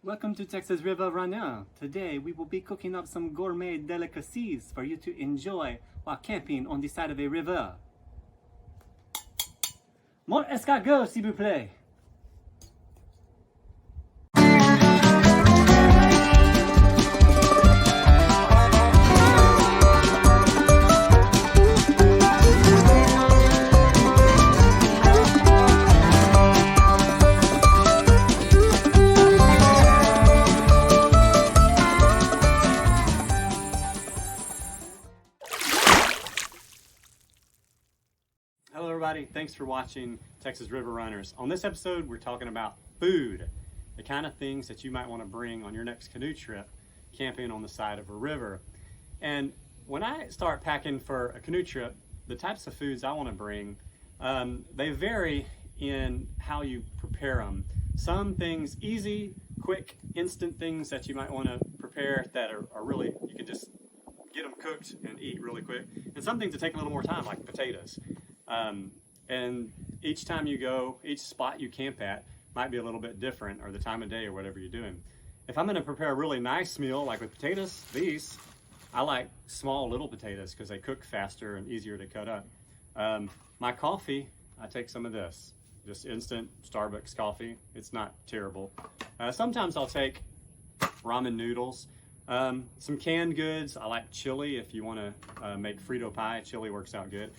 Welcome to Texas River Runner. Today we will be cooking up some gourmet delicacies for you to enjoy while camping on the side of a river. Mon escargot, s'il vous plaît. Hello everybody, thanks for watching Texas River Runners. On this episode we're talking about food, the kind of things that you might want to bring on your next canoe trip camping on the side of a river. And when I start packing for a canoe trip, the types of foods I want to bring, they vary in how you prepare them. Some things easy, quick, instant things that you might want to prepare that are really, you can just get them cooked and eat really quick. And some things that take a little more time, like potatoes. And each time you go, each spot you camp at might be a little bit different, or the time of day or whatever you're doing. If I'm going to prepare a really nice meal, like with potatoes, I like small little potatoes because they cook faster and easier to cut up. My coffee, I take some of this, just instant Starbucks coffee. It's not terrible. Sometimes I'll take ramen noodles. Some canned goods, I like chili. If you want to make Frito pie, chili works out good.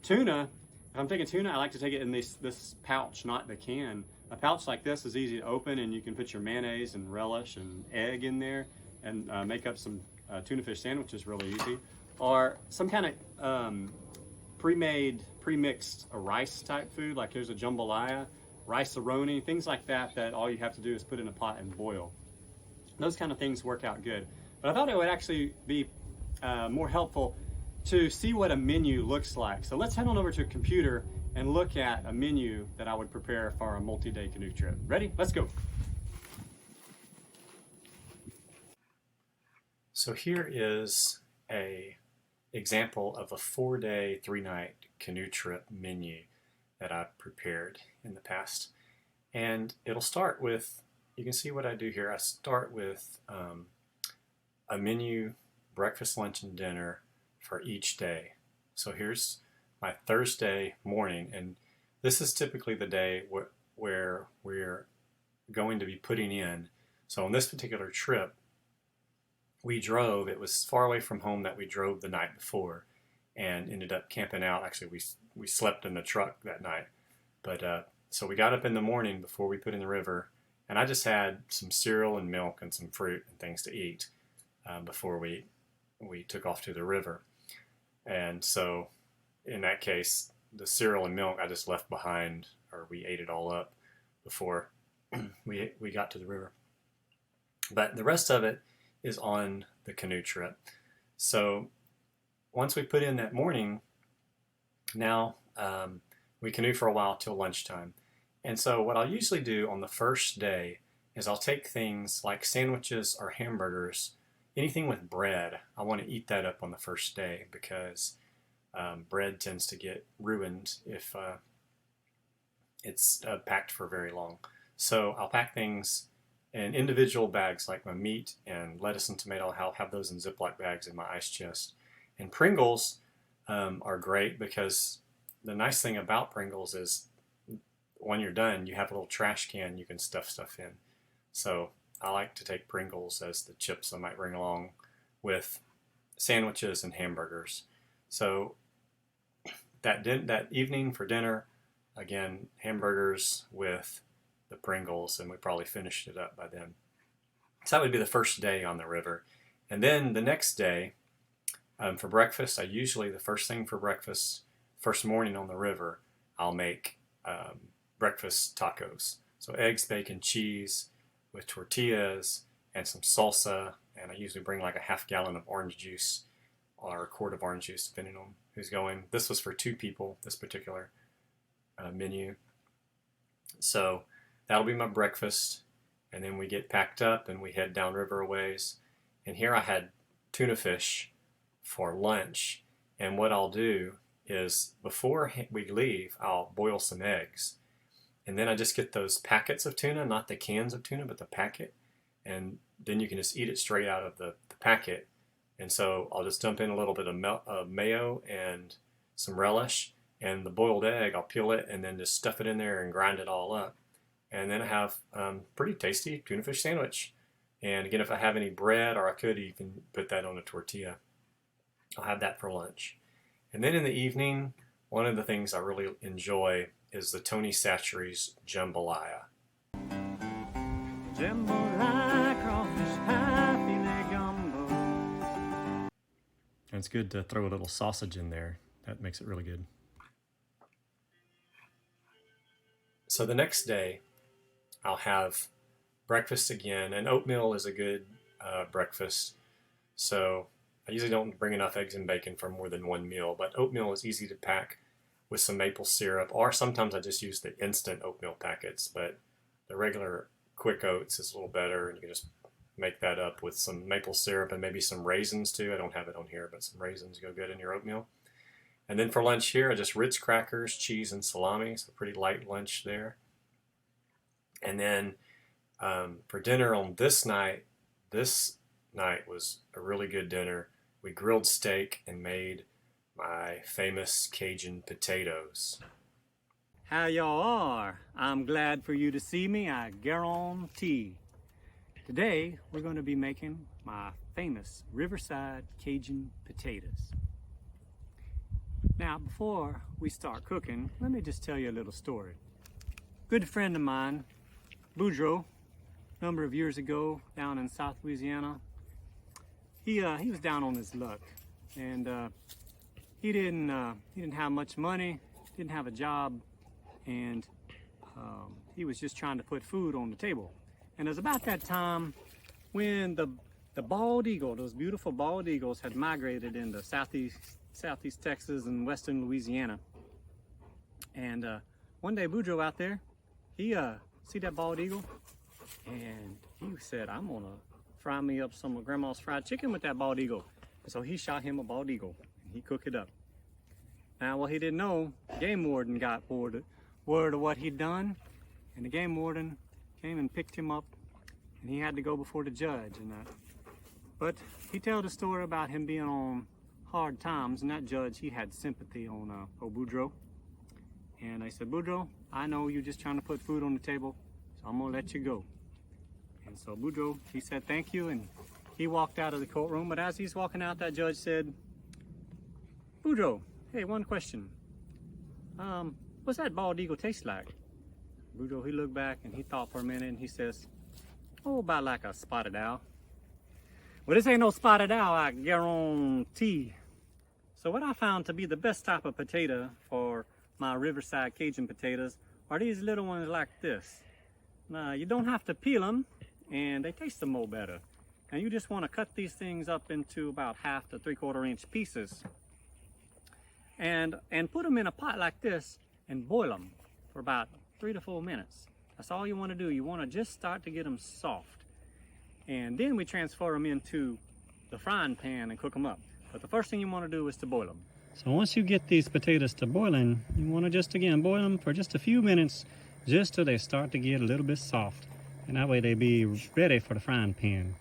Tuna, if I'm taking tuna, I like to take it in this pouch, not the can. A pouch like this is easy to open, and you can put your mayonnaise and relish and egg in there and make up some tuna fish sandwiches really easy. Or some kind of pre-mixed rice type food, like there's a jambalaya, rice-a-roni, things like that all you have to do is put in a pot and boil. Those kind of things work out good. But I thought it would actually be more helpful to see what a menu looks like. So let's head on over to a computer and look at a menu that I would prepare for a multi-day canoe trip. Ready? Let's go. So here is an example of a 4-day, 3-night canoe trip menu that I've prepared in the past. And it'll start with, you can see what I do here. I start with a menu, breakfast, lunch, and dinner for each day. So here's my Thursday morning, and this is typically the day where we're going to be putting in. So on this particular trip, we drove. It was far away from home that we drove the night before and ended up camping out. Actually, we slept in the truck that night. But so we got up in the morning before we put in the river, and I just had some cereal and milk and some fruit and things to eat before we took off to the river. And so in that case, the cereal and milk I just left behind, or we ate it all up before we got to the river. But the rest of it is on the canoe trip. So once we put in that morning, now we canoe for a while till lunchtime. And so what I'll usually do on the first day is I'll take things like sandwiches or hamburgers, anything with bread. I want to eat that up on the first day because bread tends to get ruined if it's packed for very long. So I'll pack things in individual bags, like my meat and lettuce and tomato. I'll have those in Ziploc bags in my ice chest. And Pringles are great because the nice thing about Pringles is when you're done, you have a little trash can you can stuff stuff in. So I like to take Pringles as the chips I might bring along with sandwiches and hamburgers. So that evening for dinner, again, hamburgers with the Pringles, and we probably finished it up by then. So that would be the first day on the river. And then the next day, for breakfast, the first thing for breakfast, first morning on the river, I'll make breakfast tacos. So eggs, bacon, cheese with tortillas and some salsa, and I usually bring like a half gallon of orange juice or a quart of orange juice depending on who's going. This was for 2 people, this particular menu. So that'll be my breakfast, and then we get packed up and we head downriver a ways. And here I had tuna fish for lunch, and what I'll do is before we leave, I'll boil some eggs. And then I just get those packets of tuna, not the cans of tuna, but the packet. and then you can just eat it straight out of the packet. And so I'll just dump in a little bit of mayo and some relish, and the boiled egg, I'll peel it and then just stuff it in there and grind it all up. And then I have pretty tasty tuna fish sandwich. And again, if I have any bread, or I could even put that on a tortilla, I'll have that for lunch. And then in the evening, one of the things I really enjoy is the Tony Chachere's jambalaya. Jambalaya, crawfish pie, filet gumbo. And it's good to throw a little sausage in there. That makes it really good. So the next day, I'll have breakfast again, and oatmeal is a good breakfast. So I usually don't bring enough eggs and bacon for more than one meal, but oatmeal is easy to pack with some maple syrup, or sometimes I just use the instant oatmeal packets, but the regular quick oats is a little better, and you can just make that up with some maple syrup and maybe some raisins too. I don't have it on here, but some raisins go good in your oatmeal. And then for lunch here, I just Ritz crackers, cheese, and salami, so pretty light lunch there. And then for dinner on this night was a really good dinner. We grilled steak and made my famous Cajun potatoes. How y'all are? I'm glad for you to see me, I guarantee. Today, we're going to be making my famous Riverside Cajun potatoes. Now, before we start cooking, let me just tell you a little story. Good friend of mine, Boudreaux, a number of years ago down in South Louisiana, he was down on his luck, and he didn't have much money, didn't have a job, and he was just trying to put food on the table. And it was about that time when the bald eagle, those beautiful bald eagles, had migrated into southeast Texas and western Louisiana. And one day Boudreaux out there, he see that bald eagle, and he said, I'm gonna fry me up some of Grandma's fried chicken with that bald eagle. And so he shot him a bald eagle, and he cooked it up. Now, what he didn't know, the game warden got word of what he'd done, and the game warden came and picked him up, and he had to go before the judge. And but he told the story about him being on hard times, and that judge, he had sympathy on Boudreaux. And I said, Boudreaux, I know you're just trying to put food on the table, so I'm gonna let you go. And so Boudreaux, he said thank you, and he walked out of the courtroom. But as he's walking out, that judge said, Boudreaux, hey, one question. What's that bald eagle taste like? Boudreaux, he looked back and he thought for a minute, and he says, oh, about like a spotted owl. Well, this ain't no spotted owl, I guarantee. So what I found to be the best type of potato for my Riverside Cajun potatoes are these little ones like this. Now, you don't have to peel them, and they taste some more better. And you just want to cut these things up into about 1/2 to 3/4 inch pieces, and put them in a pot like this and boil them for about 3 to 4 minutes. That's all you want to do. You want to just start to get them soft. And then we transfer them into the frying pan and cook them up. But the first thing you want to do is to boil them. So once you get these potatoes to boiling, you want to just again boil them for just a few minutes, just till they start to get a little bit soft. And that way they be ready for the frying pan.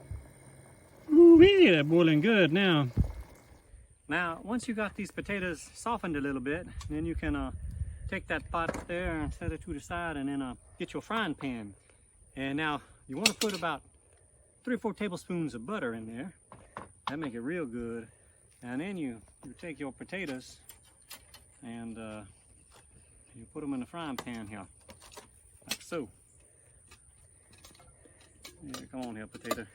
Ooh-wee, they're boiling good now. Now, once you got these potatoes softened a little bit, then you can take that pot there and set it to the side, and then get your frying pan. And now you want to put about 3 or 4 tablespoons of butter in there. That make it real good. And then you take your potatoes and you put them in the frying pan here, like so. Yeah, come on here, potato.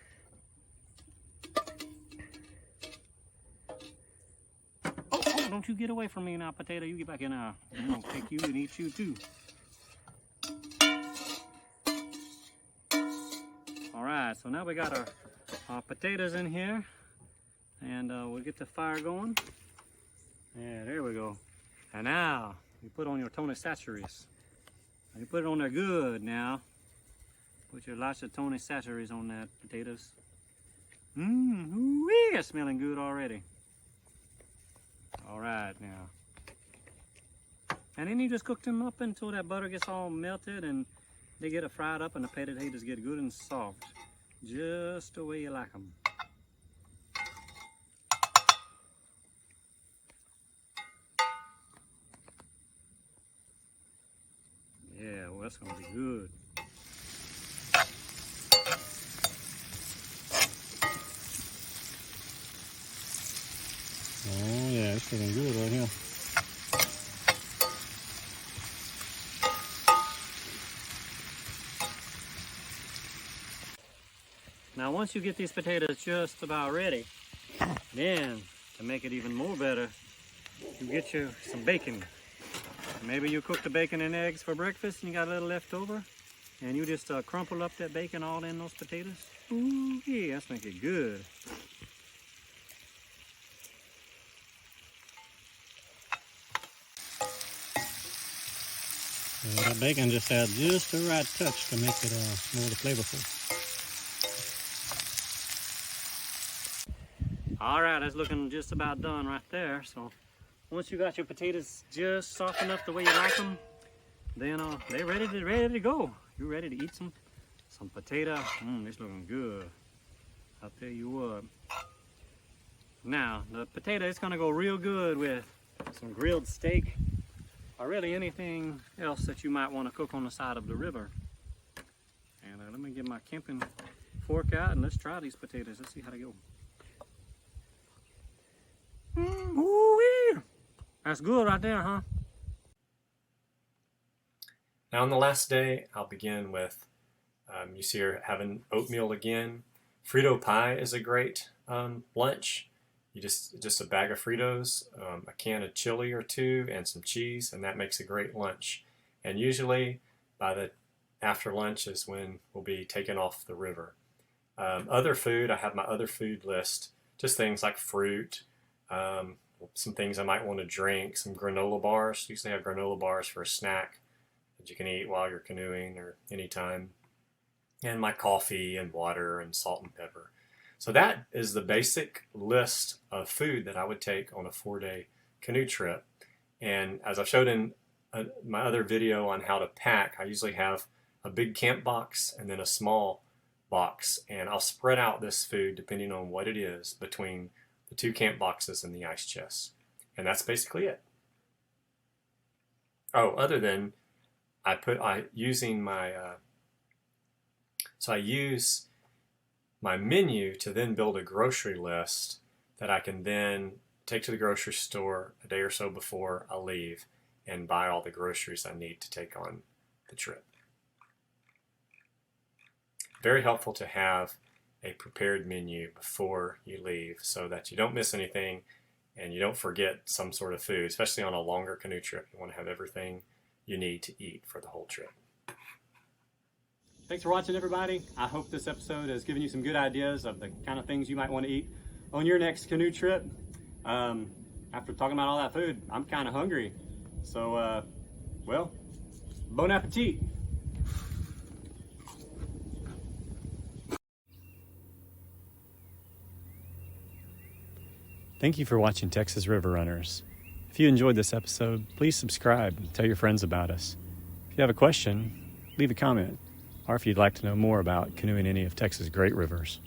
Oh, don't you get away from me now, potato. You get back in there. I'm gonna take you and eat you too. All right, so now we got our potatoes in here, and we'll get the fire going. Yeah, there we go. And now you put on your Tony Chachere's. You put it on there good now. Put your lots of Tony Chachere's on that potatoes. Ooh-wee, it's smelling good already. All right now. And then you just cook them up until that butter gets all melted and they get it fried up and the potatoes get good and soft. just the way you like them. Yeah, well, that's gonna be good. Oh yeah, it's looking good right here. Now once you get these potatoes just about ready, then to make it even more better, you get you some bacon. Maybe you cook the bacon and eggs for breakfast and you got a little left over, and you just crumple up that bacon all in those potatoes. Ooh, yeah, that's make it good. Yeah, that bacon just adds just the right touch to make it more flavorful. All right, that's looking just about done right there. So once you got your potatoes just soft enough the way you like them, then they're ready to go. You ready to eat some potato? It's looking good. I'll tell you what. Now the potato is gonna go real good with some grilled steak, or really anything else that you might want to cook on the side of the river. And let me get my camping fork out and let's try these potatoes. Let's see how they go. Ooh-wee. That's good right there, huh? Now on the last day, I'll begin with, you see her having oatmeal again. Frito pie is a great lunch. You just a bag of Fritos, a can of chili or two, and some cheese, and that makes a great lunch. And usually after lunch is when we'll be taken off the river. Other food, I have my other food list, just things like fruit, some things I might want to drink, some granola bars. Usually have granola bars for a snack that you can eat while you're canoeing or anytime. And my coffee and water and salt and pepper. So that is the basic list of food that I would take on a 4-day canoe trip. And as I've showed in my other video on how to pack, I usually have a big camp box and then a small box. And I'll spread out this food, depending on what it is, between the 2 camp boxes and the ice chest. And that's basically it. Oh, other than I use my menu to then build a grocery list that I can then take to the grocery store a day or so before I leave and buy all the groceries I need to take on the trip. Very helpful to have a prepared menu before you leave so that you don't miss anything and you don't forget some sort of food, especially on a longer canoe trip. You want to have everything you need to eat for the whole trip. Thanks for watching, everybody. I hope this episode has given you some good ideas of the kind of things you might want to eat on your next canoe trip. After talking about all that food, I'm kind of hungry. So, well, bon appetit. Thank you for watching Texas River Runners. If you enjoyed this episode, please subscribe and tell your friends about us. If you have a question, leave a comment, or if you'd like to know more about canoeing any of Texas' great rivers.